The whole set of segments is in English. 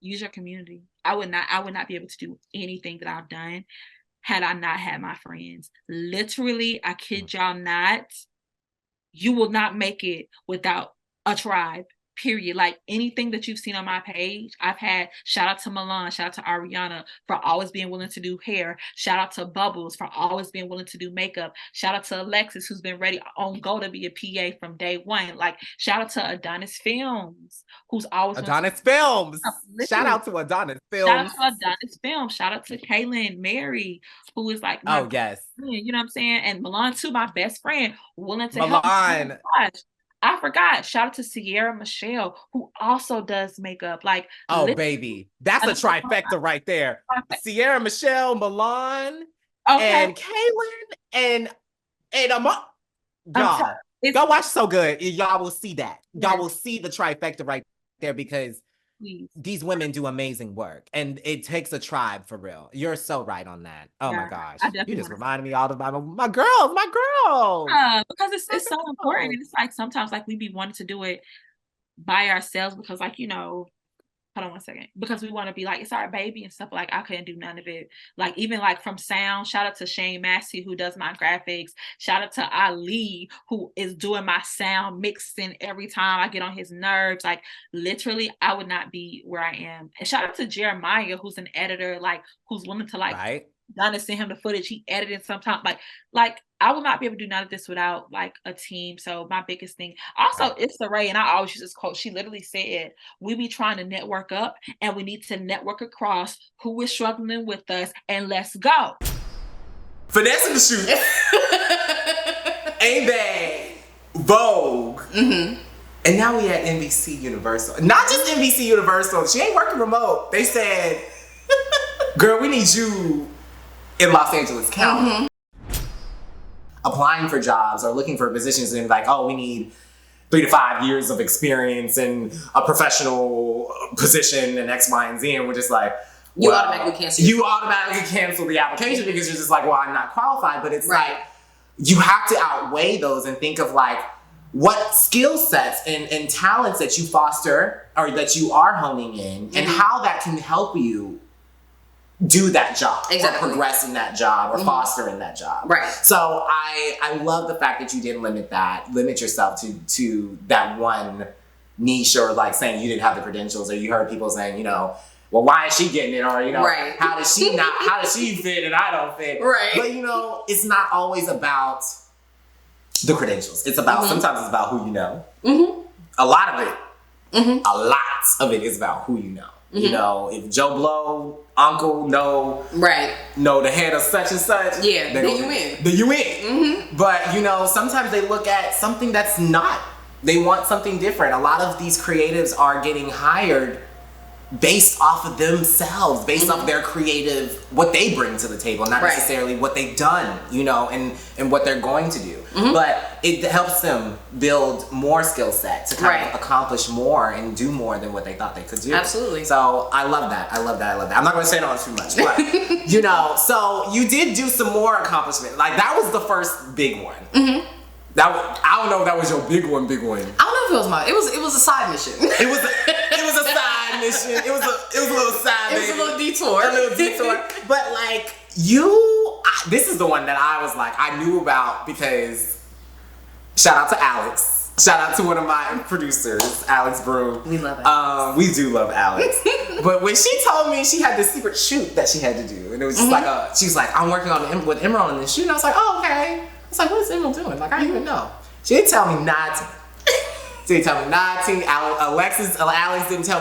use your community. I would not be able to do anything that I've done had I not had my friends. Literally, I kid y'all not, you will not make it without a tribe. Period. Like anything that you've seen on my page, I've had shout out to Milan, shout out to Ariana for always being willing to do hair. Shout out to Bubbles for always being willing to do makeup. Shout out to Alexis who's been ready on go to be a PA from day one. Like shout out to Adonis Films who's always willing to Adonis Films. Shout literally out to Adonis shout out Films. to Adonis Films. Shout out to Kaylin Mary, who is like my Oh yes, friend, you know what I'm saying? And Milan too, my best friend, willing to help me. Oh Milan. my gosh. I forgot. Shout out to Sierra Michelle, who also does makeup. Like, Oh baby, that's a trifecta right there. Sierra Michelle, Milan, okay. and Kaylin, and I'm y'all go watch So Good. Y'all will see that. Y'all will see the trifecta right there because please. these women do amazing work, and it takes a tribe for real. You're so right on that. Oh Yeah, my gosh, I you definitely just want to. reminded me all of my girls, my girls. Because it's so important. And it's like sometimes like we be wanting to do it by ourselves because like, hold on one second. Because we want to be like, it's our baby and stuff. Like I couldn't do none of it. Like even like from sound, shout out to Shane Massey who does my graphics. Shout out to Ali who is doing my sound mixing every time I get on his nerves. Like literally, I would not be where I am. And shout out to Jeremiah who's an editor, like who's willing to like Right. Donna send him the footage. He edited sometimes. Like I will not be able to do none of this without like a team. So my biggest thing. Also, it's the Ray, and I always use this quote. She literally said, "We be trying to network up, and we need to network across who is struggling with us, and let's go." Finessing the shoot. Ain't bad. Vogue. Mm-hmm. And now we at NBC Universal. Not just NBC Universal. She ain't working remote. They said, girl, we need you in Los Angeles County. Mm-hmm. Applying for jobs or looking for positions and like, oh, we need 3 to 5 years of experience in a professional position and X, Y, and Z. And we're just like, you automatically cancel. You automatically cancel the application because you're just like, well, I'm not qualified. But it's like, you have to outweigh those and think of like, what skill sets and talents that you foster or that you are honing in and how that can help you do that job or progress in that job or foster in that job. Right. So I love the fact that you didn't limit yourself to that one niche or like saying you didn't have the credentials or you heard people saying, well, why is she getting it? Or, how does she fit and I don't fit? Right. But, it's not always about the credentials. It's about, sometimes it's about who you know. Mm-hmm. A lot of it is about who you know. Mm-hmm. If Joe Blow, Uncle know the head of such and such, then you win. Then you win. Mm-hmm. But sometimes they look at something that's not. They want something different. A lot of these creatives are getting hired based off of themselves, based off their creative, what they bring to the table, not necessarily what they've done, and what they're going to do. Mm-hmm. But it helps them build more skill set to kind of accomplish more and do more than what they thought they could do. Absolutely. So I love that. I'm not going to say it on too much, but so you did do some more accomplishment. Like that was the first big one. Mm-hmm. I don't know if that was your big one. I don't know if it was mine. It was a side mission. It was a side mission. It was a little side. It was a little detour. A little detour. But like this is the one that I was like I knew about because shout out to Alex. Shout out to one of my producers, Alex Broom. We love Alex. We do love Alex. But when she told me she had this secret shoot that she had to do, and it was just she was like, I'm working with Emerald on this shoot, and I was like, oh okay. I was like, what is Emerald doing? Like, I didn't even know. She didn't tell me nothing. Alex didn't tell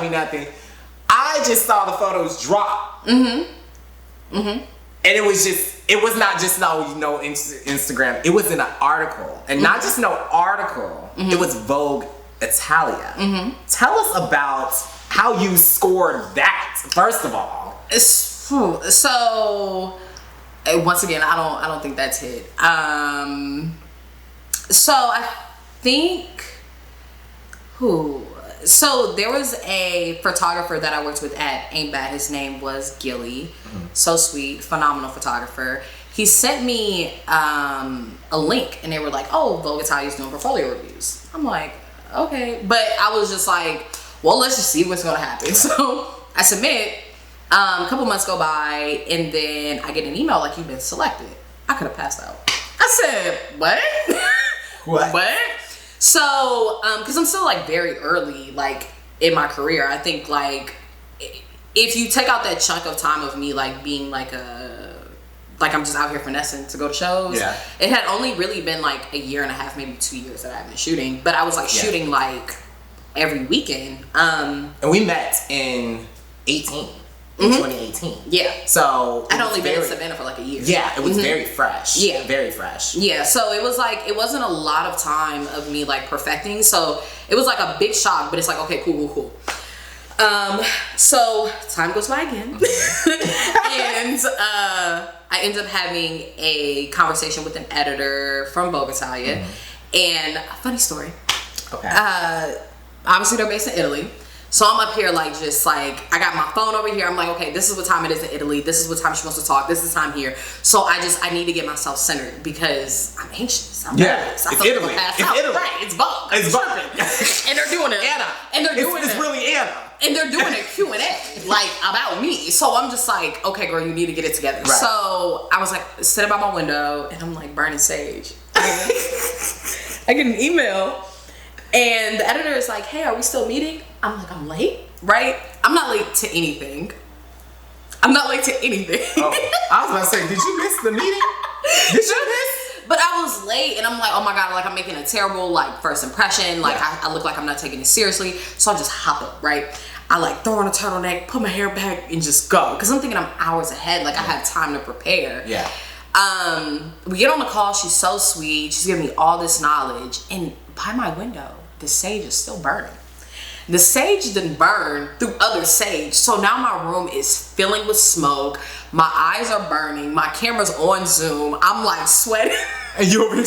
me nothing. I just saw the photos drop. Mm-hmm. Mm-hmm. And it was not just Instagram. It was in an article. And not just no article. Mm-hmm. It was Vogue Italia. Mm-hmm. Tell us about how you scored that, first of all. So... Once again, I don't think that's it. So I think so there was a photographer that I worked with at Ain't Bad. His name was Gilly. Mm-hmm. So sweet, phenomenal photographer. He sent me a link and they were like, oh, Vogue Italia's doing portfolio reviews. I'm like, okay. But I was just like, well, let's just see what's gonna happen. So I submit. A couple months go by, and then I get an email like, you've been selected. I could have passed out. I said, what? What? So, because I'm still like very early, like in my career. I think like if you take out that chunk of time of me like being like I'm just out here finessing to go to shows. Yeah. It had only really been like a year and a half, maybe 2 years that I've been shooting. But I was like shooting like every weekend. And we met in 2018. Yeah. So I'd only been in Savannah for like a year. Yeah, it was very fresh. Yeah. Very fresh. Yeah, so it was like, it wasn't a lot of time of me like perfecting. So it was like a big shock, but it's like, okay, cool. So time goes by again. And I end up having a conversation with an editor from Vogue Italia. And funny story. Okay. Obviously they're based in Italy. So I'm up here like just like, I got my phone over here. I'm like, okay, this is what time it is in Italy. This is what time she wants to talk. This is time here. So I need to get myself centered because I'm anxious. I'm nervous. It's Italy. It's Italy. Right, it's Vogue. It's Vogue. And they're doing it. Anna. And they're doing It's really Anna. And they're doing a Q&A like about me. So I'm just like, okay, girl, you need to get it together. Right. So I was like sitting by my window and I'm like burning sage. I get an email and the editor is like, hey, are we still meeting? I'm like, I'm late, right? I'm not late to anything. Oh, I was about to say, did you miss the meeting? Did you miss? But I was late and I'm like, oh my God, like I'm making a terrible like first impression. Like I look like I'm not taking it seriously. So I just hop up, right? I like throw on a turtleneck, put my hair back and just go. Cause I'm thinking I'm hours ahead. Like I have time to prepare. Yeah. We get on the call. She's so sweet. She's giving me all this knowledge. And by my window, the sage is still burning. The sage didn't burn through other sage. So now my room is filling with smoke. My eyes are burning. My camera's on Zoom. I'm like sweating. And you over here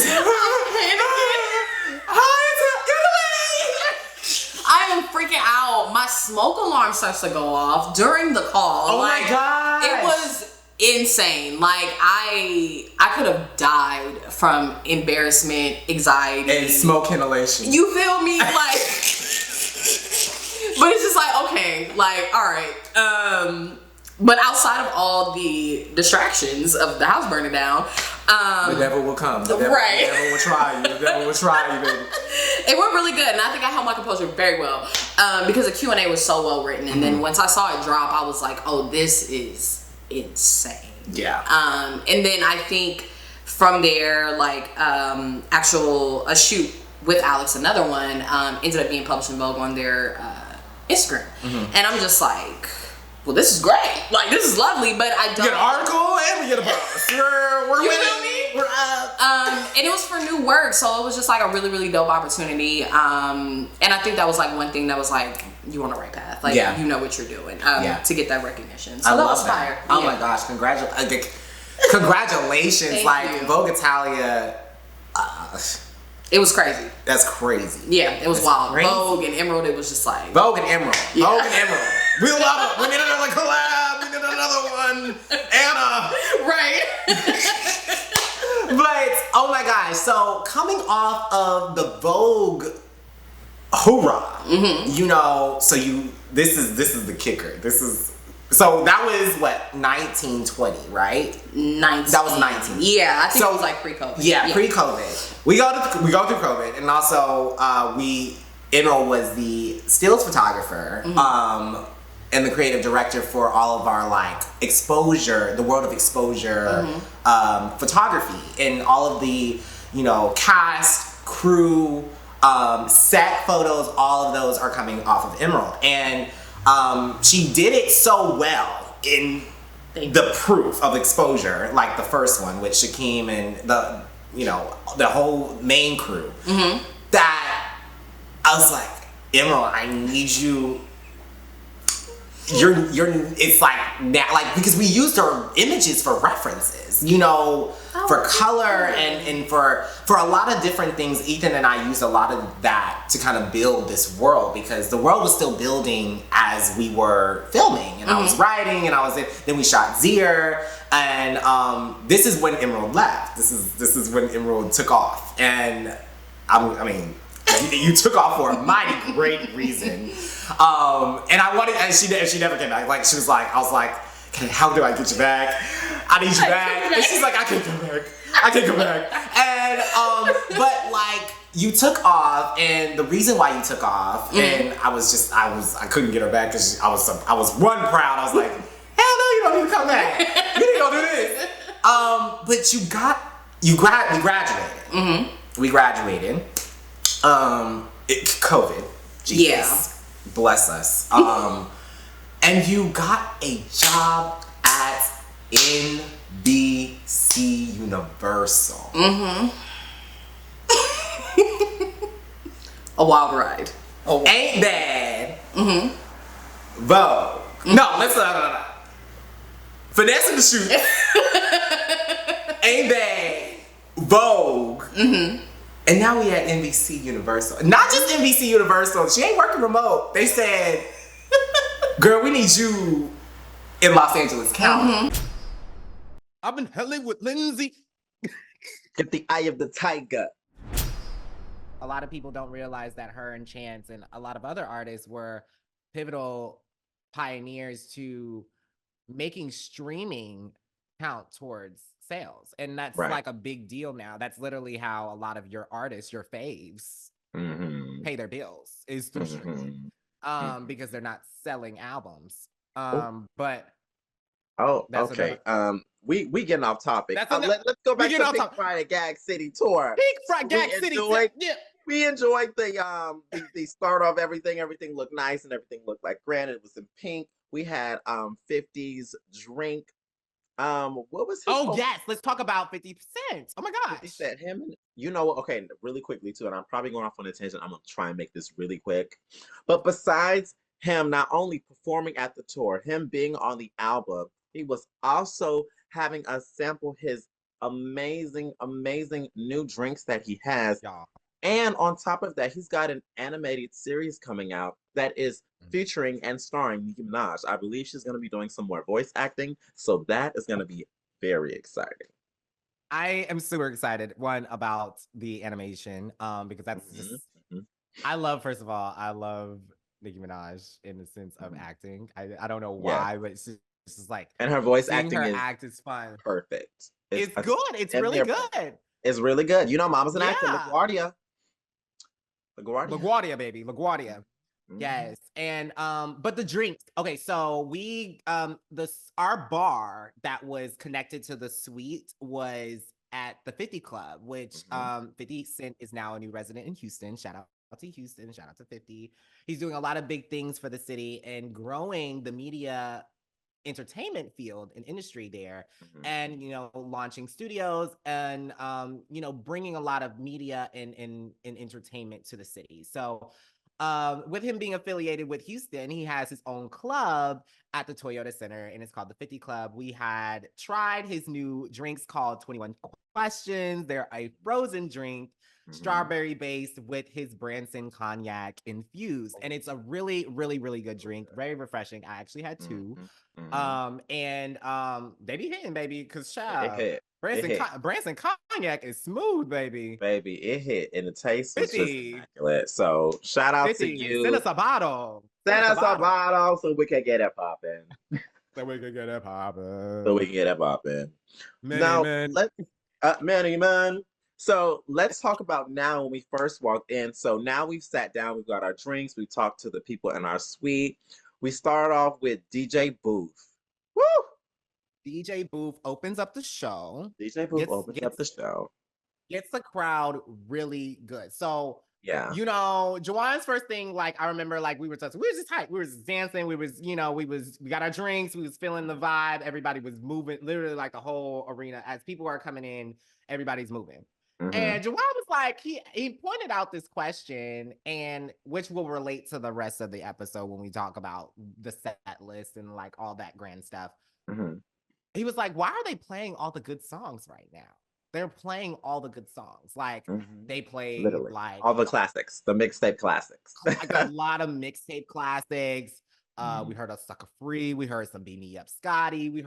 I am freaking out. My smoke alarm starts to go off during the call. Oh my God. It was insane. Like I could have died from embarrassment, anxiety. And smoke inhalation. You feel me? Like, but it's just like, okay, like, all right. But outside of all the distractions of the house burning down, the devil will come. The devil will try you. The devil will try you, baby. It went really good, and I think I held my composure very well because the Q&A was so well written. And then once I saw it drop, I was like, oh, this is insane. Yeah. And then I think from there, like a shoot with Alex, another one, ended up being published in Vogue on their Instagram. And I'm just like, well, this is great. Like, this is lovely, but I don't. We get an article and we get a post. We're winning. We're up. And it was for new work, so it was just like a really, really dope opportunity. And I think that was like one thing that was like, you on the right path. Like, you know what you're doing to get that recognition. So that was fire. Oh my gosh, congratulations. Like, Vogue Italia. It was crazy. That's crazy. Yeah, it was wild. Crazy. Vogue and Emerald, it was just like. Vogue and Emerald. Yeah. Vogue and Emerald. We love it. We need another collab. We need another one. Anna. Right. But, oh my gosh. So, coming off of the Vogue hoorah, you know, this is the kicker. So that was what, 1920, right? 19. That was 19. Yeah, I think it was like pre-COVID. Yeah, pre-COVID. We go through COVID, and also Emerald was the stills photographer, and the creative director for all of our like exposure, the world of exposure, photography, and all of the, you know, cast, crew, set photos. All of those are coming off of Emerald, and she did it so well in the proof of exposure, like the first one with Shaquem and the whole main crew, that I was like, Emerald, I need you. It's like that, like, because we used her images for references, you know, for color and for a lot of different things. Ethan and I used a lot of that to kind of build this world, because the world was still building as we were filming, and I was writing, and then we shot Zier, and this is when Emerald left. This is when Emerald took off, and I mean, You took off for a mighty great reason. And I wanted, and she never came back. Like, she was like, I was like, how do I get you back? I need you back. And she's like, I can't come back. I can't come back. And, but like, you took off, and the reason why you took off, and I couldn't get her back because I was one proud. I was like, hell no, you don't need to come back. You need to go do this. But we graduated. We graduated. COVID. Jesus. Yeah. Bless us. And you got a job at NBC Universal. A wild ride. Ain't bad. Vogue. No, let's Finesse in the shoot. Ain't bad. Vogue. And now we at NBC Universal. Not just NBC Universal. She ain't working remote. They said, girl, we need you in Los Angeles County. I'm in Hollywood, Lindsay. Get the eye of the tiger. A lot of people don't realize that her and Chance and a lot of other artists were pivotal pioneers to making streaming count towards sales. And that's like a big deal now. That's literally how a lot of your artists, your faves, pay their bills, is through streaming. Because they're not selling albums. But okay. We getting off topic. Let's go back to Pink Friday Gag City tour. Pink Friday Gag City. We enjoyed the start of everything. Everything looked nice and everything looked like granted. It was in pink. We had 50's drink. What was his yes, let's talk about 50 Cent. Oh my gosh. He said him and okay, really quickly too, and I'm probably going off on a tangent. I'm gonna try and make this really quick. But besides him not only performing at the tour, him being on the album, he was also having us sample his amazing new drinks that he has. And on top of that, he's got an animated series coming out that is featuring and starring Nicki Minaj. I believe she's going to be doing some more voice acting, so that is going to be very exciting. I am super excited, one, about the animation, because that's just, I love Nicki Minaj in the sense of acting. I don't know why, but it's just like, and her voice acting is fun. Perfect. It's good. It's really good. It's really good. You know, Mama's an actor. LaGuardia, baby. LaGuardia. Yes. And but the drinks. Okay, so we our bar that was connected to the suite was at the 50 Club, which 50 Cent is now a new resident in Houston. Shout out to Houston. Shout out to 50. He's doing a lot of big things for the city and growing the media entertainment field and industry there, and launching studios and bringing a lot of media and entertainment to the city. So with him being affiliated with Houston, he has his own club at the Toyota Center, and it's called the 50 Club. We had tried his new drinks called 21 Questions. They're a frozen drink, strawberry based, with his Branson cognac infused, and it's a really, really, really good drink. Very refreshing. I actually had two. And they be hitting, baby, because Branson cognac is smooth, baby. Baby, it hit, and the taste was just immaculate. So shout out to you. Send us a bottle. Send us a bottle so we can get it popping. Manny man. So let's talk about now when we first walked in. So now we've sat down, we've got our drinks, we talked to the people in our suite. We start off with DJ Booth. Woo! DJ Booth opens up the show. DJ Booth opens up the show. Gets the crowd really good. So yeah, Juwan's first thing, like I remember, like we were just hyped. We were just dancing. We got our drinks. We was feeling the vibe. Everybody was moving, literally like the whole arena. As people are coming in, everybody's moving. And Juwan was like, he pointed out this question, and which will relate to the rest of the episode when we talk about the set list and like all that grand stuff. He was like, why are they playing all the good songs right now? They're playing all the good songs. Like they played like all the classics, the mixtape classics. Like a lot of mixtape classics. We heard a Sucker Free. We heard some Beat Me Up Scotty. We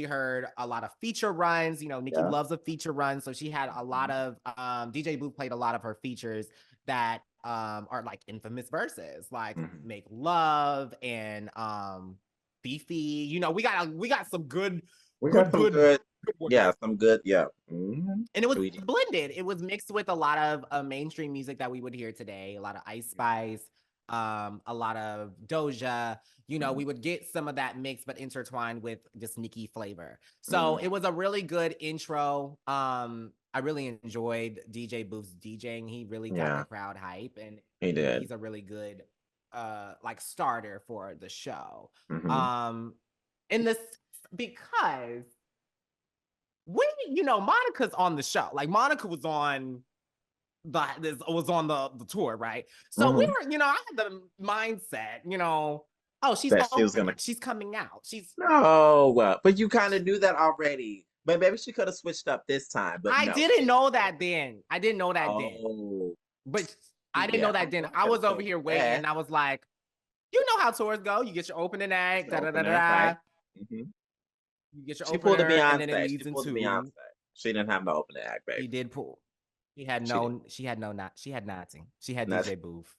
heard a lot of feature runs. Nicki loves a feature run. So she had a lot of, DJ Boo played a lot of her features that are like infamous verses, like Mhm. Make Love and Fifi. You know, we got some good, We got good, some good, good, good ones. yeah, some good, yeah. Mhm. And it was We did. blended. It was mixed with a lot of mainstream music that we would hear today, a lot of Ice Spice, a lot of Doja. You know, Mhm. we would get some of that mix, but intertwined with just Nicki flavor. So Mhm. it was a really good intro. I really enjoyed DJ Booth's DJing. He really got the Yeah, crowd hype, and he did. he's a really good like starter for the show. Mhm. Um in this because we, you know, Monica's on the show. Like Monica was on the tour, right? So we Mhm. were, you know, I had the mindset, you know, oh, she's That she was opening, gonna. she's coming out, she's. No, but you kind of knew that already. But maybe she could have switched up this time. But I no, didn't she didn't know do that then. I didn't know that then. Oh, But I didn't yeah. know that I'm then. glad I that was over told here you waiting, that. and I was like, you know how tours go. You get your opening It's act, the da da da opener, right? da. hmm You get your She pulled a opener, and then it Beyonce. leads She pulled a Beyonce. into. She didn't have no opening act, baby. She did pull. She had She did. no. She had no. Not. She had nothing. She had That's DJ Booth.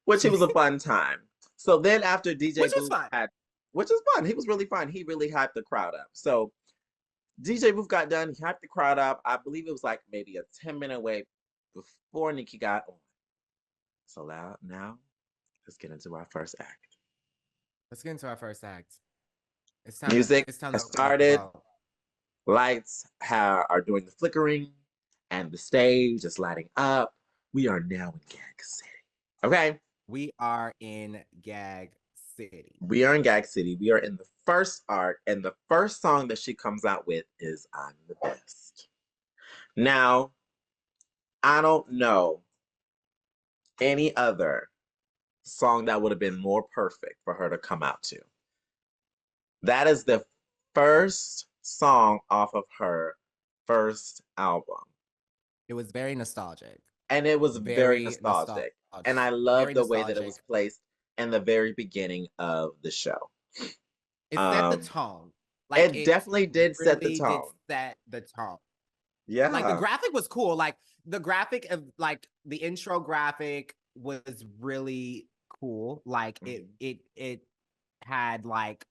which it was a fun time. So then after DJ Which was Booth fun. had, which was fun. He was really fun. He really hyped the crowd up. So DJ Booth got done. He hyped the crowd up. I believe it was like maybe a 10-minute wait before Nicki got on. So loud now. Let's get into our first act. Let's get into our first act. It's time to. Music It's time to has open up the started. vault. Lights are doing the flickering, and the stage is lighting up. We are now in Gag City. Okay, We are in Gag City. we are in Gag City. We are in the first arc, and the first song that she comes out with is "I'm the Best." Now, I don't know any other song that would have been more perfect for her to come out to. That is the first song off of her first album. It was very nostalgic. And it was very Very nostalgic. nostalgic. And I love Very the way that it was nostalgic. placed in the very beginning of the show. It set the Um, tone. Like it it definitely did set the really did tone. set the tone. Like the Yeah. graphic was cool. Like the graphic of like the intro graphic was really cool. Like it had like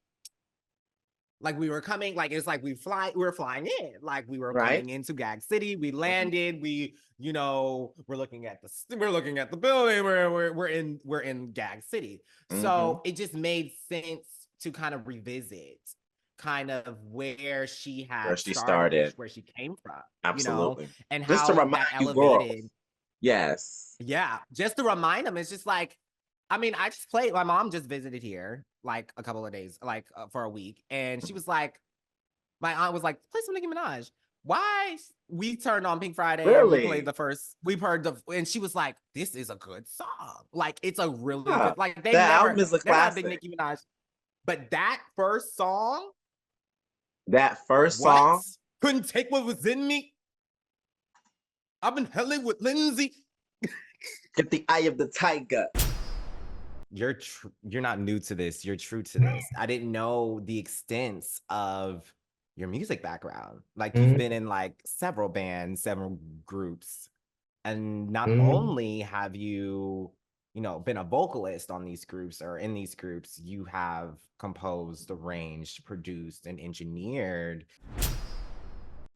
we were coming, like it's like we were flying in, like we were Right? coming into Gag City, we Mhm. landed, you know, we're looking at the building, we're in Gag City. Mhm. So it just made sense to kind of revisit kind of where she Where had she started, started. where she came from, you know, Absolutely. and Just to how remind that you elevated. girls. Yes. Yeah, just to remind them, it's just like, I mean, I just played. My mom just visited here like a couple of days, like for a week, and she was like, my aunt was like, "Play some Nicki Minaj." Why? We turned on Pink Friday and we played Really? the first. We heard the, and she was like, "This is a good song. Like, it's a really Yeah. good. Like, That album is a they're not a big classic. Nicki Minaj, but that first song, That first what? song. Couldn't take what was in me. I've been helling with Lindsay. Get the eye of the tiger. You're not new to this. You're true to this. I didn't know the extent of your music background. Like you've been in like several bands, several groups, and not only have you, you know, been a vocalist on these groups or in these groups, you have composed, arranged, produced, and engineered.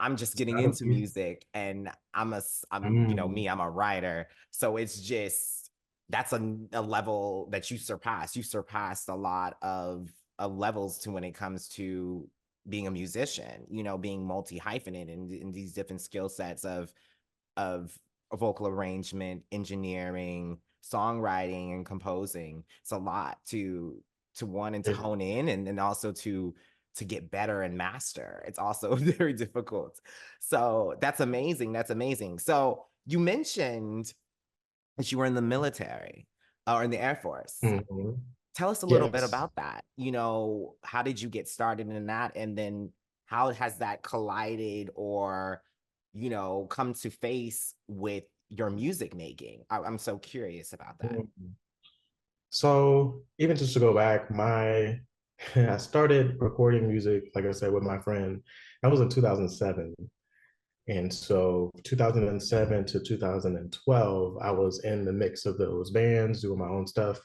I'm just getting into music, and I'm, you know, me, I'm a writer. So it's just, that's a level that you surpass. You surpassed a lot of levels to when it comes to being a musician, you know, being multi-hyphenate in these different skill sets of vocal arrangement, engineering, songwriting, and composing. It's a lot to want and to hone in, and then also to get better and master. It's also very difficult. So that's amazing. That's amazing. So you mentioned that you were in the military or in the Air Force. Tell us a little bit Yes. about that. You know, how did you get started in that? And then how has that collided or, you know, come to face with your music making? I'm so curious about that. So even just to go back, my I started recording music, like I said, with my friend. That was in 2007. And so 2007 to 2012, I was in the mix of those bands doing my own stuff.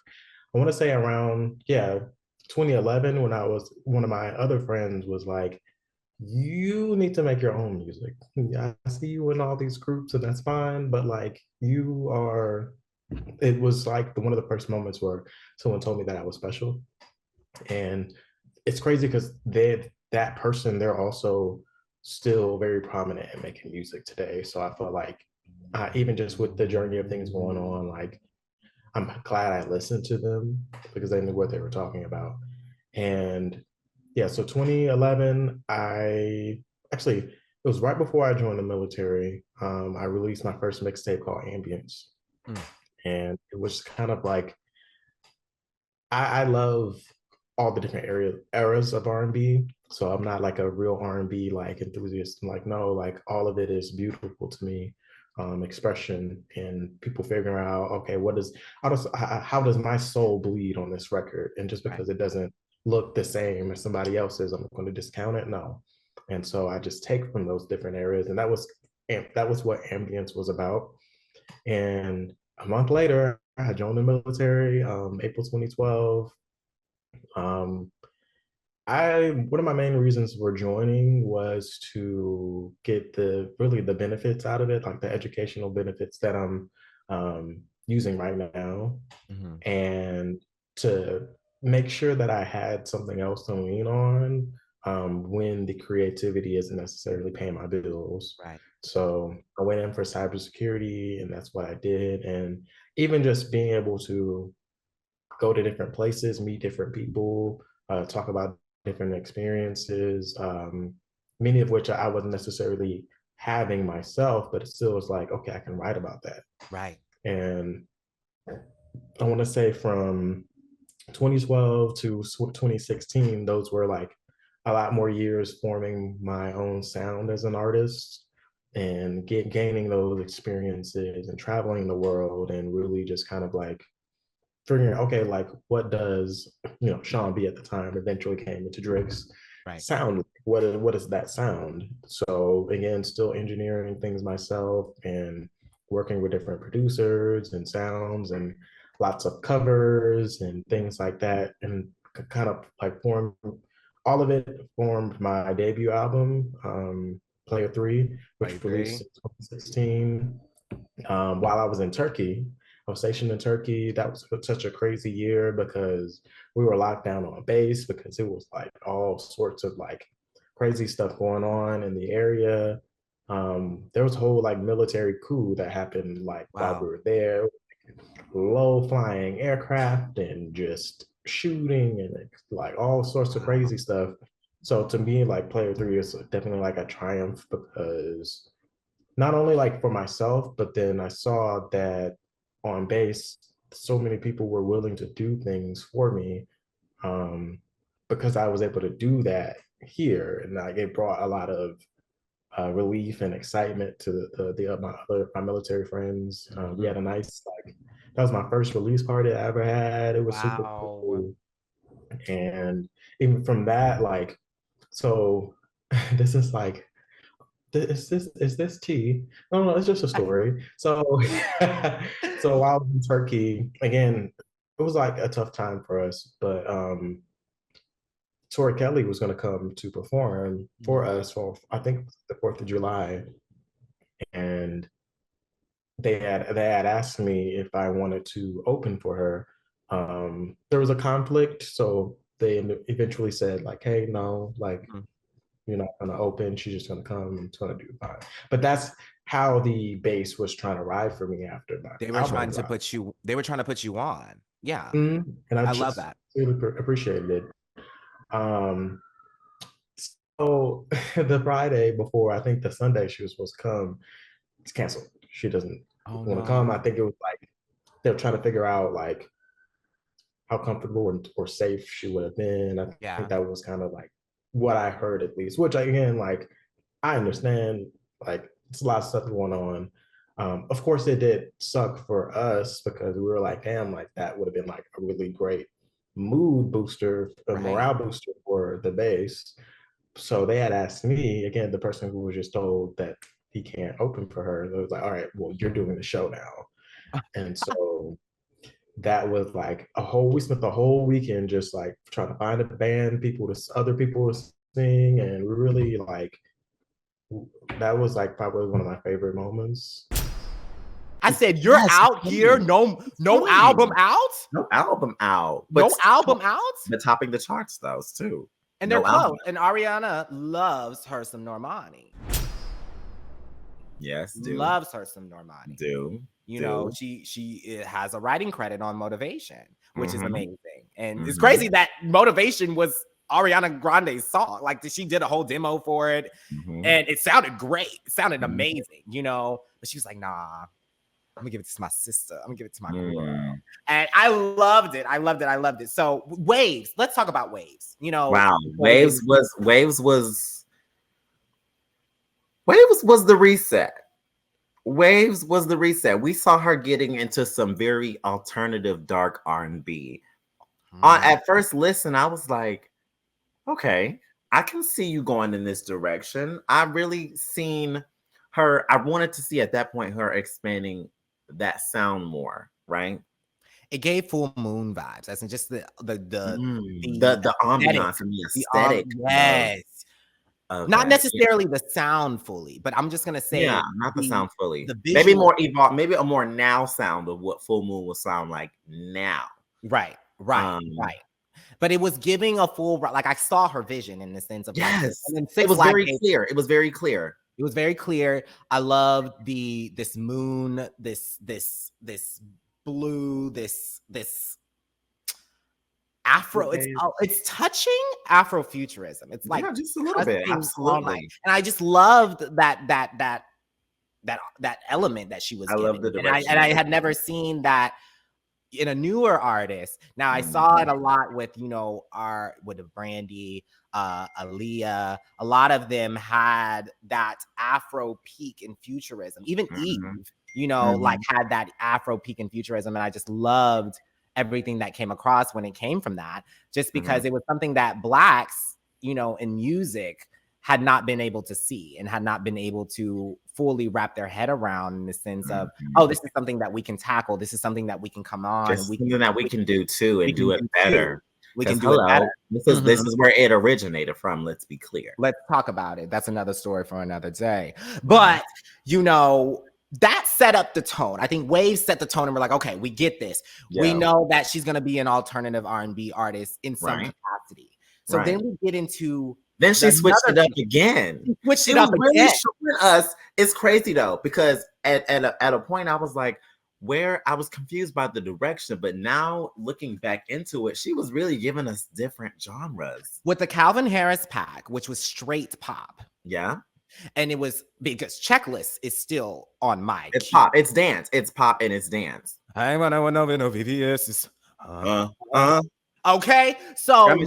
I want to say around, 2011, when one of my other friends was like, you need to make your own music. Yeah, I see you in all these groups and that's fine, but like it was like one of the first moments where someone told me that I was special. And it's crazy because that person, they're also still very prominent in making music today. So I felt like even just with the journey of things going on, like I'm glad I listened to them because they knew what they were talking about. And yeah, so 2011, it was right before I joined the military. I released my first mixtape called Ambience. And it was kind of like, I love all the different eras of R&B. So I'm not like a real R&B like enthusiast. I'm like, no, like all of it is beautiful to me. Expression and people figuring out, okay, how does my soul bleed on this record? And just because it doesn't look the same as somebody else's, I'm going to discount it. No. And so I just take from those different areas. And that was what Ambience was about. And a month later, I joined the military, April 2012. One of my main reasons for joining was to get the benefits out of it, like the educational benefits that I'm using right now, and to make sure that I had something else to lean on when the creativity isn't necessarily paying my bills. Right. So I went in for cybersecurity, and that's what I did. And even just being able to go to different places, meet different people, talk about different experiences, many of which I wasn't necessarily having myself, but it still was like, okay, I can write about that. Right. And I want to say from 2012 to 2016, those were like a lot more years forming my own sound as an artist and gaining those experiences and traveling the world and really just kind of like figuring, okay, like what does Sean B at the time eventually came into Drake's sound? What is that sound? So again, still engineering things myself and working with different producers and sounds and lots of covers and things like that, and kind of like all of it formed my debut album, Player 3, which released in 2016. While I was in Turkey, I was stationed in Turkey. That was such a crazy year because we were locked down on a base because it was like all sorts of like crazy stuff going on in the area. There was a whole like military coup that happened like while we were there, low flying aircraft and just shooting and like all sorts of crazy stuff. So to me, like Player 3 is definitely like a triumph because not only like for myself, but then I saw that on base, so many people were willing to do things for me because I was able to do that here, and like it brought a lot of relief and excitement to my military friends. We had a nice that was my first release party I ever had. It was super cool, and even from that, like, so this is like is this tea? No, no, it's just a story. So so while I was in Turkey, again, it was like a tough time for us, but Tori Kelly was gonna come to perform for us for I think the 4th of July. And they had asked me if I wanted to open for her. There was a conflict, so they eventually said like, hey, no, like you're not gonna open. She's just gonna come and it's gonna do fine. But that's how the base was trying to ride for me after that. They were trying to put you. They were trying to put you on. Yeah, and I love that. Really appreciated it. So the Friday before, I think the Sunday she was supposed to come, it's canceled. She doesn't want to come. I think it was like they were trying to figure out like how comfortable or safe she would have been. I think that was kind of like what I heard at least, which again, like I understand, like it's a lot of stuff going on. Of course it did suck for us because we were like, damn, like that would have been like a really great mood booster, a morale booster for the base. So they had asked me, again, the person who was just told that he can't open for her. So it was like, all right, well, you're doing the show now. And so that was like we spent the whole weekend just like trying to find a band, other people to sing, and really like, that was like probably one of my favorite moments. I said, you're out here, no album out? No album out. No album out? But topping the charts, those too. And they're close. And Ariana loves her some Normani. Yes, loves her some Normani. You know, she has a writing credit on Motivation, which is amazing. And it's crazy that Motivation was Ariana Grande's song. Like, she did a whole demo for it, and it sounded great. It sounded amazing, you know. But she was like, nah, I'm gonna give it to my sister. I'm gonna give it to my girl. And I loved it. I loved it. I loved it. So Waves. Let's talk about Waves. You know, wow. Waves was the reset. Waves was the reset. We saw her getting into some very alternative, dark R&B. At first listen, I was like, okay, I can see you going in this direction. I really seen her. I wanted to see at that point her expanding that sound more, right? It gave Full Moon vibes. As in just the ambiance and the aesthetic. Yes. Okay. Not necessarily the sound fully, but I'm just gonna say, not the sound fully. Maybe more evolved, maybe a more now sound of what Full Moon will sound like now. Right. But it was giving a full, like, I saw her vision in the sense of yes, it was very clear. It was very clear. It was very clear. I loved this moon, this blue, this Afro. It's touching Afrofuturism. It's like just a little bit, absolutely. And I just loved that element that she was. I love the direction. And I had never seen that in a newer artist. Now I saw it a lot with, you know, with Brandy, Aaliyah. A lot of them had that Afro peak in futurism. Even Eve, you know, like had that Afro peak in futurism, and I just loved everything that came across when it came from that, just because it was something that Blacks, you know, in music had not been able to see and had not been able to fully wrap their head around, in the sense of, oh, this is something that we can tackle. This is something that we can come on. Just something that we can do too, and do it better. We can do it better. This is where it originated from. Let's be clear. Let's talk about it. That's another story for another day. But, you know, that set up the tone. I think Waves set the tone, and we're like, okay, we get this. We know that she's going to be an alternative R&B artist in some capacity. So then we get into... Then she switched it up again. Switched it up again. It's crazy though, because at a point I was like, I was confused by the direction, but now looking back into it, she was really giving us different genres. With the Calvin Harris pack, which was straight pop. Yeah. And it was because Checklist is still on my It's pop, it's dance. It's pop and it's dance. I want to know VVS. Okay, so like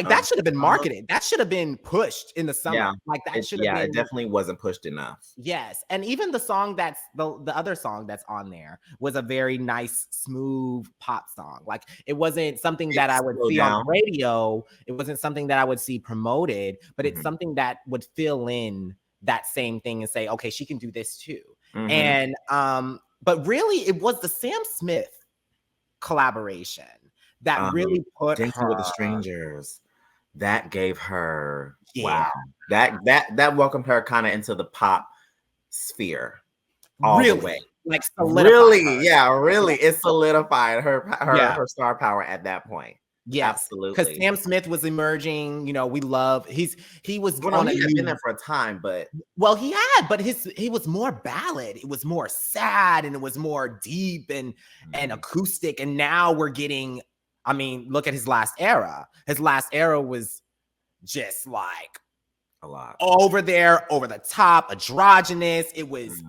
that should have been marketed. That should have been pushed in the summer. Yeah, like that should have been. It definitely wasn't pushed enough. Yes, and even the song that's the other song that's on there was a very nice, smooth pop song. Like, it wasn't something that I would see on the radio. It wasn't something that I would see promoted, but it's something that would fill in that same thing and say, okay, she can do this too. And but really, it was the Sam Smith collaboration that really put Dancing her with the Strangers. That gave her wow. That welcomed her kind of into the pop sphere all the way. Like really, it solidified her star power at that point. Yes, absolutely. Because Sam Smith was emerging. You know, he was been there for a time, but he was more ballad. It was more sad, and it was more deep and acoustic. And now we're getting, I mean, look at his last era. His last era was just like a lot over the top, androgynous. It was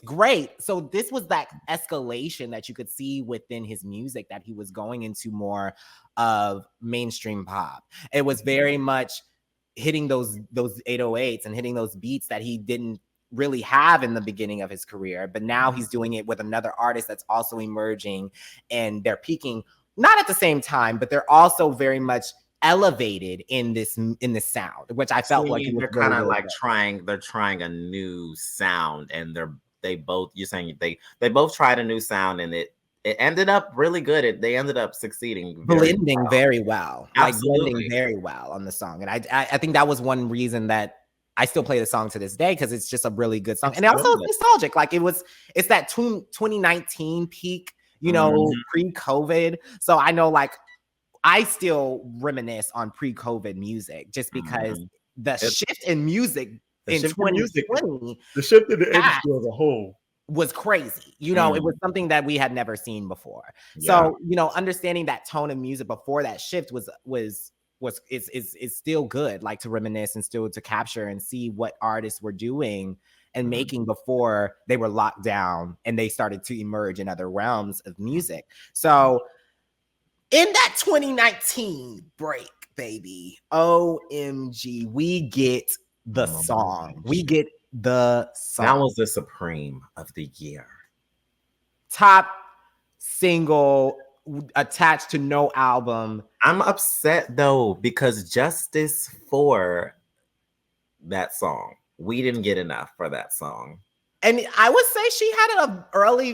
great. So this was that escalation that you could see within his music, that he was going into more of mainstream pop. It was very much hitting those 808s and hitting those beats that he didn't really have in the beginning of his career, but now he's doing it with another artist that's also emerging, and they're peaking not at the same time, but they're also very much elevated in this sound, which I felt like it was they're really, kind of really like good. they're trying a new sound, and they both, you're saying they both tried a new sound, and it ended up really good. They ended up succeeding Blending very well, like blending Absolutely. very well on the song. And I think that was one reason that I still play the song to this day, because it's just a really good song. And also it's nostalgic. Like it's that 2019 peak, pre-COVID. So I know, like, I still reminisce on pre-COVID music just because the shift in music in 2020, the shift in the industry as a whole was crazy. It was something that we had never seen before. So, understanding that tone of music before that shift is still good, like to reminisce and still to capture and see what artists were doing and making before they were locked down and they started to emerge in other realms of music. So in that 2019 break, baby, OMG, we get the song. We get the song. That was the supreme of the year. Top single attached to no album. I'm upset though, because justice for that song. We didn't get enough for that song. And I would say she had an early,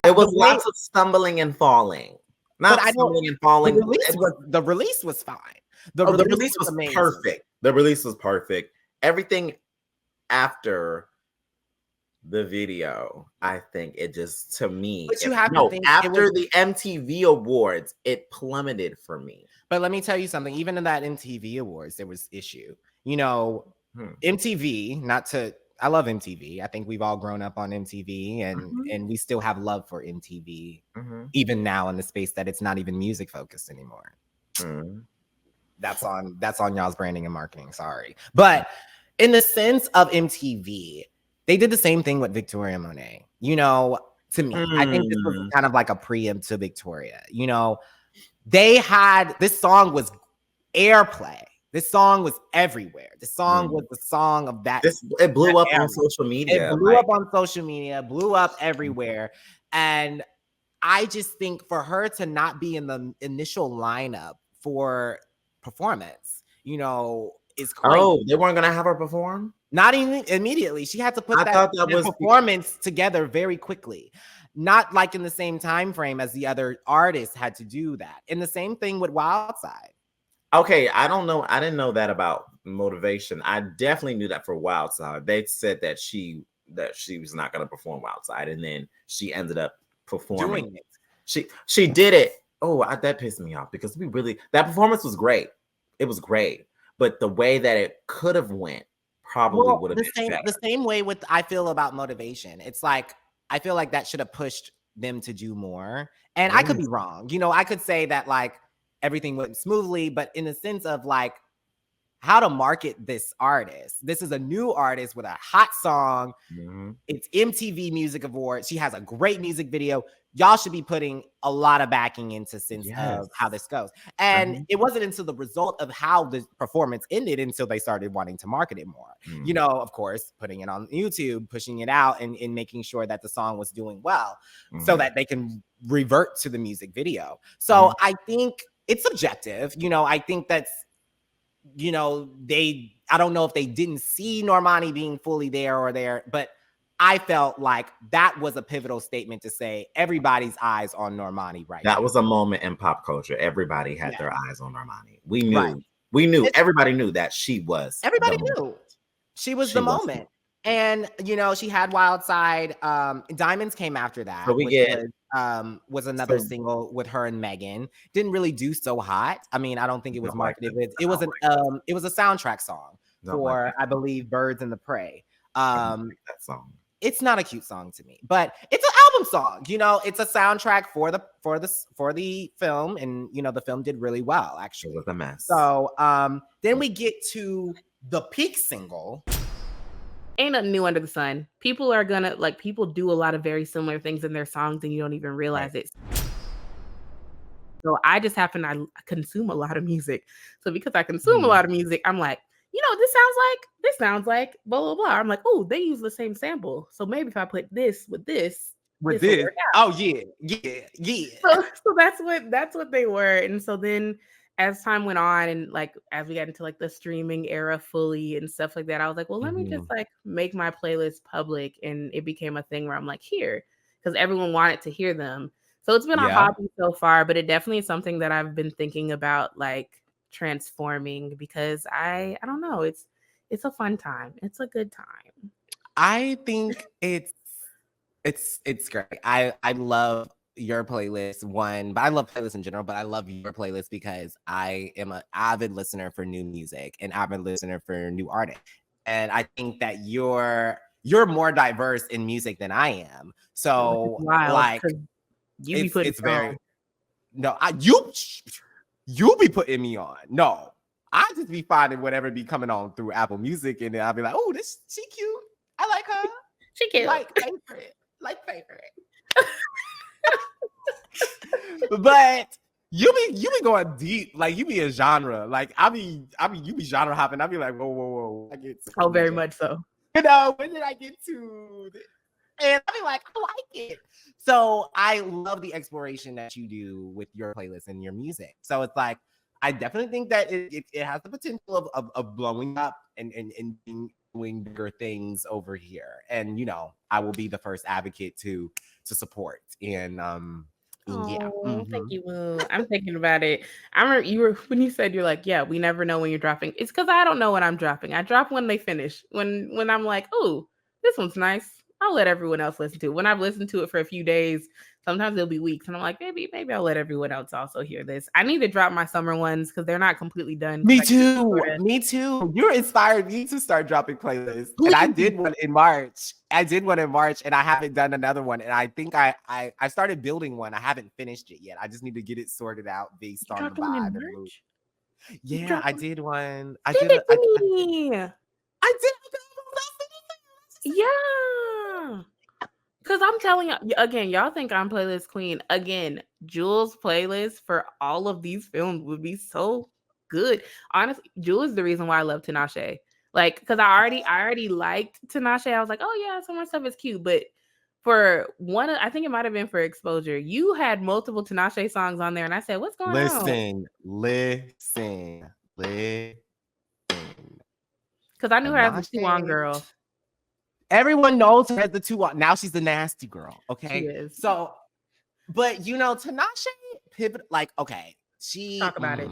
it was lots of stumbling and falling. Not stumbling and falling. The release was fine. The release was perfect. The release was perfect. Everything after the video, I think it just, to me, after the MTV Awards, it plummeted for me. But let me tell you something. Even in that MTV Awards, there was issue. MTV, I love MTV. I think we've all grown up on MTV, and we still have love for MTV, even now in the space that it's not even music focused anymore. That's on y'all's branding and marketing. Sorry. But in the sense of MTV, they did the same thing with Victoria Monet. To me, I think this was kind of like a preempt to Victoria. They had, this song was airplay. This song was everywhere. This song was the song of that. It blew up on social media. It blew up on social media, blew up everywhere. And I just think for her to not be in the initial lineup for performance, is crazy. Oh, they weren't gonna have her perform? Not even immediately. She had to put that performance together very quickly. Not like in the same time frame as the other artists had to do that. And the same thing with Wildside. Okay, I don't know. I didn't know that about Motivation. I definitely knew that for Wildside. They said that she was not going to perform Wildside, and then she ended up performing doing it. She did it. Oh, that pissed me off, because that performance was great. It was great, but the way that it could have went probably would have been better. The same way with I feel about Motivation. It's like I feel like that should have pushed them to do more. And I could be wrong. I could say that like everything went smoothly, but in the sense of like how to market this artist. This is a new artist with a hot song. It's MTV Music Awards. She has a great music video. Y'all should be putting a lot of backing into sense of how this goes. And it wasn't until the result of how the performance ended until they started wanting to market it more. Of course, putting it on YouTube, pushing it out, and making sure that the song was doing well so that they can revert to the music video. So I think it's subjective. I think that's, I don't know if they didn't see Normani being fully there, but I felt like that was a pivotal statement to say everybody's eyes on Normani right now. That was a moment in pop culture. Everybody had their eyes on Normani. We knew. Everybody knew that she was. Everybody knew. She was the moment. And, she had Wildside. Diamonds came after that. So was another single with her and Megan. Didn't really do so hot. I mean, I don't think it was marketed. It was a soundtrack song for, I believe, Birds in the Prey. That song. It's not a cute song to me, but it's an album song. It's a soundtrack for the film, and the film did really well, actually. It was a mess. So then we get to the peak single. Ain't nothing new under the sun. People are gonna people do a lot of very similar things in their songs and you don't even realize it. So I just happen to consume a lot of music. So because I consume a lot of music, I'm like, this sounds like blah, blah, blah. I'm like, oh, they use the same sample. So maybe if I put this with this, with will this. work out. Oh yeah. So that's what they were. And so then as time went on and like as we got into like the streaming era fully and stuff like that, I was like, well, let me just like make my playlist public. And it became a thing where I'm like, here, because everyone wanted to hear them. So it's been a hobby so far, but it definitely is something that I've been thinking about like transforming because I don't know, it's a fun time. It's a good time. I think it's great. I love your playlist but I love playlists in general, but I love your playlist because I am an avid listener for new music and avid listener for new artists. And I think that you're more diverse in music than I am. So wild, like you be putting it's very you be putting me on. No, I just be finding whatever be coming on through Apple Music, and then I'll be like, oh, she cute. I like her. She cute. Like favorite. But you be going deep, like you be a genre. Like I mean, you be genre hopping. I be like, whoa. I get very much so. You know, when did I get to? And I be like, I like it. So I love the exploration that you do with your playlist and your music. So it's like, I definitely think that it has the potential of blowing up and doing bigger things over here. And, you know, I will be the first advocate to support. And yeah. Thank you, Moo. I'm thinking about it. I remember when you said you're like, yeah, we never know when you're dropping. It's because I don't know when I'm dropping. I drop when they finish. When I'm like, oh, this one's nice. I'll let everyone else listen to it. When I've listened to it for a few days, sometimes it'll be weeks, and I'm like, maybe I'll let everyone else also hear this. I need to drop my summer ones because they're not completely done. Me too. You inspired me to start dropping playlists, and I did one in March. And I haven't done another one. And I think I started building one. I haven't finished it yet. I just need to get it sorted out based on the vibe and mood. Yeah, I did one. I did it. Yeah. Because I'm telling you, again, y'all think I'm playlist queen. Again, Jules' playlist for all of these films would be so good. Honestly, Jules is the reason why I love Tinashe. Like, because I already liked Tinashe. I was like, oh yeah, some of my stuff is cute. But for one, I think it might have been for Exposure. You had multiple Tinashe songs on there, and I said, what's going on? Listen. Because I knew her as the 2-on girl. Everyone knows her as the 2-on. Now she's the nasty girl. Okay. She is. So, but you know, Tinashe pivot, like, okay, talk about it.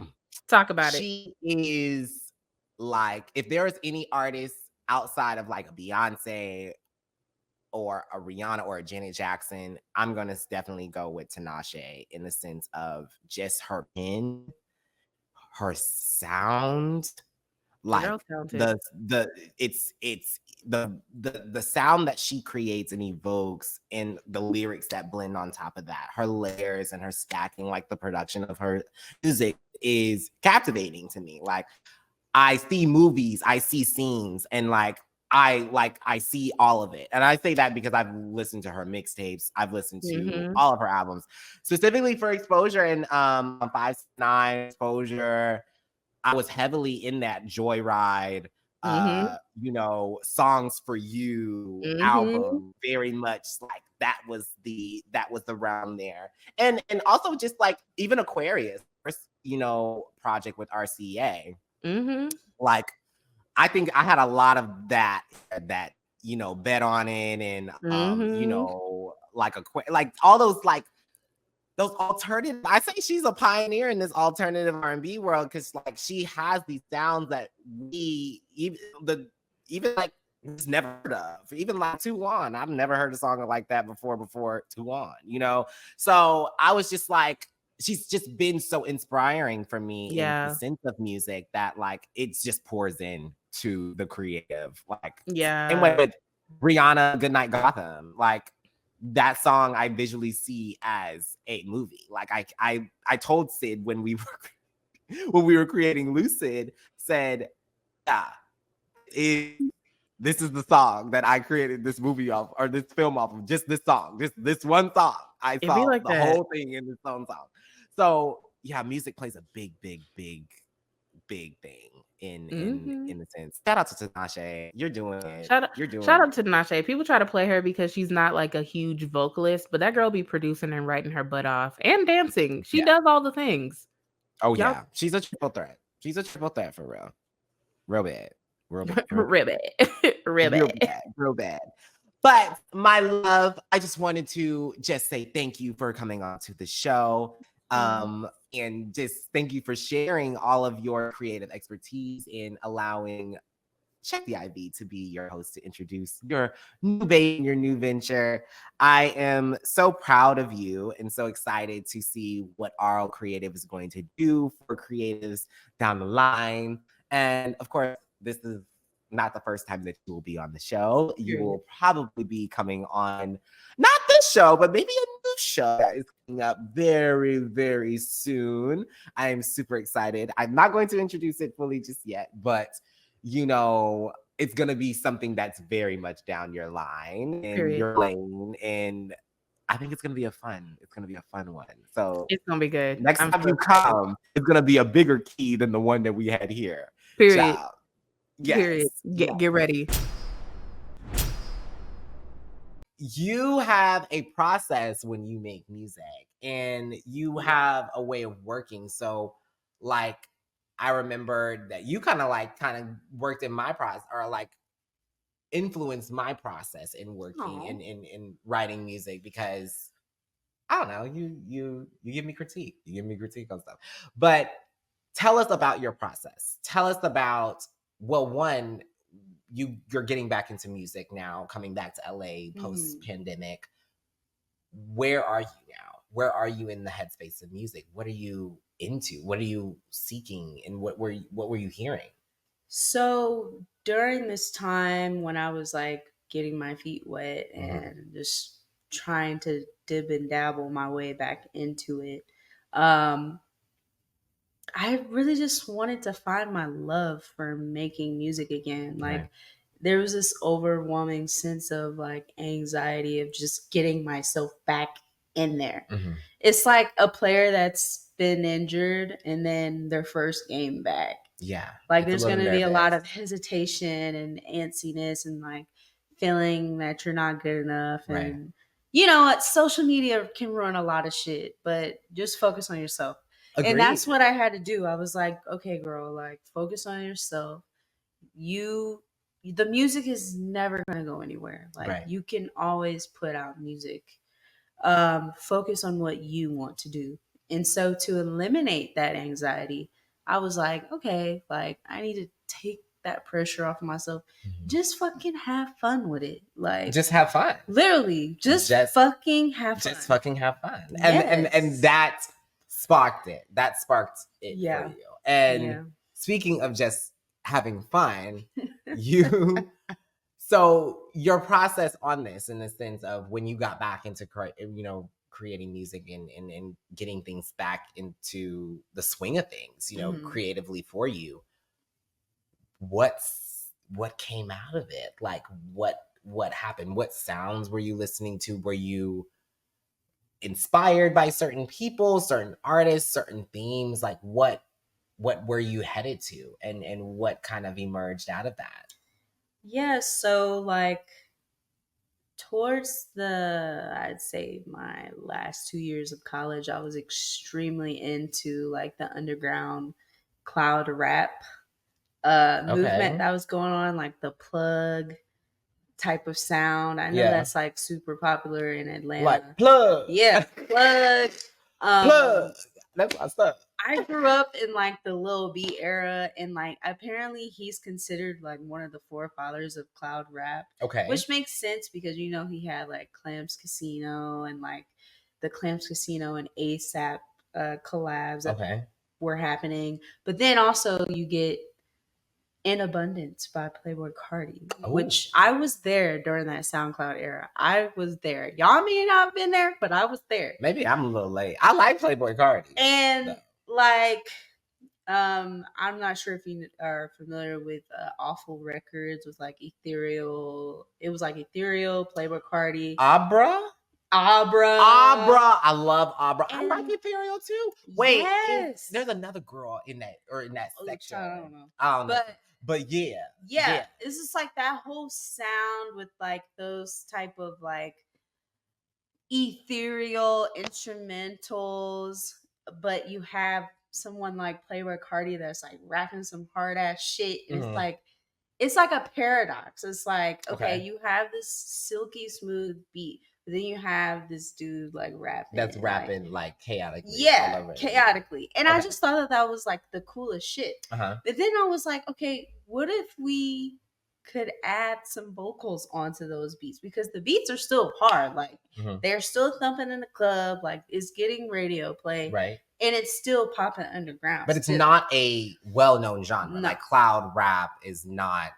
She is like, if there is any artist outside of like a Beyonce or a Rihanna or a Janet Jackson, I'm gonna definitely go with Tinashe in the sense of just her pen, her sound. Like the sound that she creates and evokes and the lyrics that blend on top of that, her layers and her stacking, like the production of her music is captivating to me. Like I see movies, I see scenes, and I see all of it. And I say that because I've listened to her mixtapes, I've listened to all of her albums, specifically for Exposure and 5-9 Exposure. I was heavily in that Joyride, you know, Songs for You album, very much like that was the round there. And also just like even Aquarius, you know, project with RCA. Like I think I had a lot of that, you know, Bet on It and you know, like all those like those alternative, I say she's a pioneer in this alternative R&B world because like she has these sounds that we even like never heard of. Even like 2-on, I've never heard a song like that before 2-on, you know. So I was just like, she's just been so inspiring for me in the sense of music that like it just pours in to the creative. Like and with Rihanna, Goodnight Gotham, like that song I visually see as a movie. Like I told Sid when we were creating Lucid, said, yeah, this is the song that I created this movie off or this film off of, just this song, this one song. I saw like the whole thing in this song. So yeah, music plays a big big thing in Mm-hmm. in the sense. Shout out to Tinashe. You're doing it. Shout out, You're doing shout it. out to Nashe. People try to play her because she's not like a huge vocalist, but that girl be producing and writing her butt off and dancing. She Yeah. does all the things. Oh Y'all, yeah. She's a triple threat. She's a triple threat for real. Real bad. Real bad. real bad, real Real bad. bad. Real bad. But my love, I just wanted to just say thank you for coming on to the show. And just thank you for sharing all of your creative expertise in allowing Check the IV to be your host to introduce your new baby, your new venture. I am so proud of you and so excited to see what RL Creative is going to do for creatives down the line. And of course, this is not the first time that you will be on the show. You will probably be coming on not this show, but maybe a new show that is coming up very, very soon. I am super excited. I'm not going to introduce it fully just yet, but you know, it's going to be something that's very much down your line and your lane. And I think it's going to be it's going to be a fun one. So It's going to be good. Next time you come, it's going to be a bigger key than the one that we had here. Period. Ciao. Yes. Period. Get ready. You have a process when you make music and you have a way of working. So like, I remember that you kind of worked in my process or like influenced my process in working and in writing music because I don't know, you give me critique. You give me critique on stuff. But tell us about your process. Tell us about one, you're getting back into music now, coming back to LA post-pandemic. Where are you now? Where are you in the headspace of music? What are you into? What are you seeking? And what were you hearing? So during this time when I was like getting my feet wet and just trying to dib and dabble my way back into it, I really just wanted to find my love for making music again. Like there was this overwhelming sense of like anxiety of just getting myself back in there. It's like a player that's been injured and then their first game back. Yeah. Like there's going to be a lot of hesitation and antsiness and like feeling that you're not good enough. And you know what? Social media can ruin a lot of shit, but just focus on yourself. Agreed. And that's what I had to do. I was like, okay, girl, like focus on yourself. The music is never going to go anywhere. Like you can always put out music. Focus on what you want to do. And so to eliminate that anxiety, I was like, okay, like I need to take that pressure off of myself. Just fucking have fun with it. Like just have fun. Literally, just fucking have fun. Just fucking have fun. Yes. And that sparked it. That sparked it for you. And speaking of just having fun, so your process on this in the sense of when you got back into creating music and getting things back into the swing of things, creatively for you, what came out of it? Like what happened? What sounds were you listening to? Were you inspired by certain people, certain artists, certain themes? Like what were you headed to and what kind of emerged out of that? Yeah, so like towards I'd say my last 2 years of college, I was extremely into like the underground cloud rap movement that was going on, like the plug type of sound. I know that's like super popular in Atlanta. Like plug. Yeah, plug. Plug. That's my stuff. I grew up in like the Lil B era, and like apparently he's considered like one of the forefathers of cloud rap. Okay. Which makes sense because he had like Clams Casino and like the Clams Casino and ASAP collabs that were happening. But then also you get In Abundance by Playboi Carti, which I was there during that SoundCloud era. I was there. Y'all may not have been there, but I was there. Maybe I'm a little late. I like Playboi Carti. And like, I'm not sure if you are familiar with Awful Records with like Ethereal. It was like Ethereal, Playboi Carti. Abra? Abra. I love Abra. I And- like Ethereal too. Wait, Yes. there's another girl in that section. I don't know. But yeah. It's just like that whole sound with like those type of like ethereal instrumentals, but you have someone like Playboi Carti that's like rapping some hard ass shit, and it's like a paradox. It's like, okay, you have this silky smooth beat, but then you have this dude like rapping. That's rapping like chaotically. Yeah, chaotically. And I just thought that was like the coolest shit. But then I was like, okay, what if we could add some vocals onto those beats? Because the beats are still hard. Like they're still thumping in the club, like it's getting radio play. Right. And it's still popping underground. But it's not a well-known genre. No. Like cloud rap is not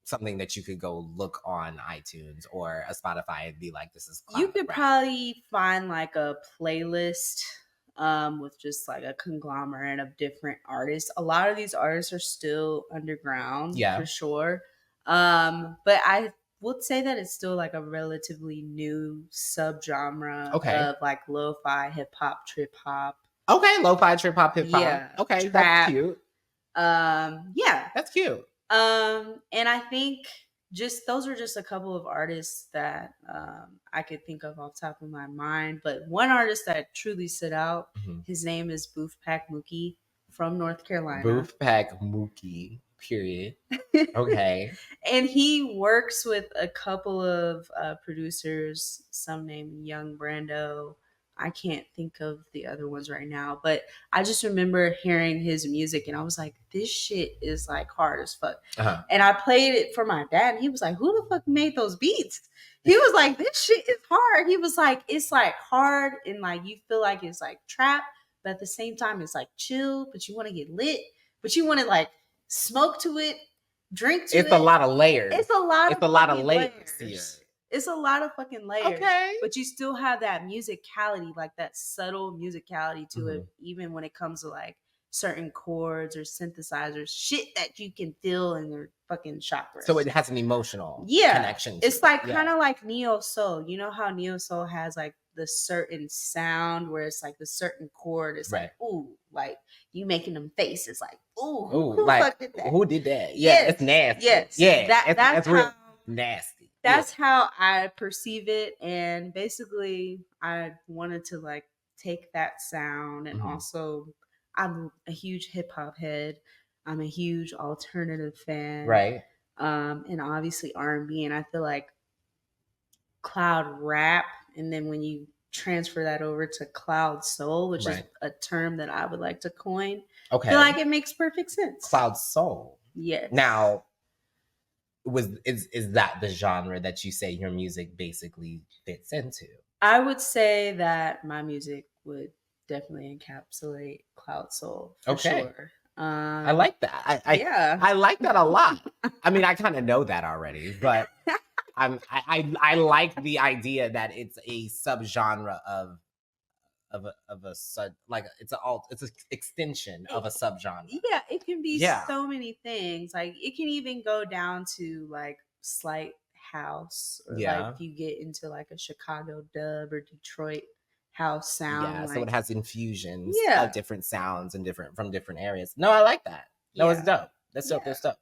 something that you could go look on iTunes or a Spotify and be like, this is cloud You could rap. probably find like a playlist with just like a conglomerate of different artists. A lot of these artists are still underground, for sure. But I would say that it's still like a relatively new subgenre of like lo-fi, hip-hop, trip-hop. Okay, lo-fi, trip-hop, hip-hop. Yeah. Okay, trap. That's cute. Yeah. That's cute. And I think just those are just a couple of artists that I could think of off the top of my mind. But one artist that truly stood out, his name is Boofpack Mookie from North Carolina. Boofpack Mookie, period. Okay. And he works with a couple of producers, some named Young Brando. I can't think of the other ones right now, but I just remember hearing his music and I was like, this shit is like hard as fuck. And I played it for my dad and he was like, who the fuck made those beats? He was like, this shit is hard. He was like, it's like hard and like you feel like it's like trap, but at the same time it's like chill, but you want to get lit, but you want to like smoke to it, drink to it. It's a lot of layers. It's a lot of layers here. It's a lot of fucking layers. Okay. But you still have that musicality, like that subtle musicality to it, even when it comes to like certain chords or synthesizers, shit that you can feel in your fucking chakras. So it has an emotional connection. It's like kind of like neo soul. You know how neo soul has like the certain sound where it's like the certain chord. It's like, ooh, like you making them faces like, ooh, who like, fuck did that? Who did that? Yeah, it's nasty. Yes. Yeah, that's real how, nasty. That's how I perceive it. And basically I wanted to like take that sound and also I'm a huge hip hop head. I'm a huge alternative fan. Right. And obviously R&B. And I feel like cloud rap. And then when you transfer that over to cloud soul, which is a term that I would like to coin. Okay. I feel like it makes perfect sense. Cloud soul. Yes. Now, is that the genre that you say your music basically fits into? I would say that my music would definitely encapsulate cloud soul for sure. I like that. I like that a lot. I mean, I kind of know that already, but I like the idea that it's a subgenre of a sub, like it's an extension of a subgenre. Yeah, it can be so many things. Like it can even go down to like slight house, or like if you get into like a Chicago dub or Detroit house sound. Yeah, like, so it has infusions of different sounds and from different areas. No, I like that. No, it's dope. That's dope. That's dope.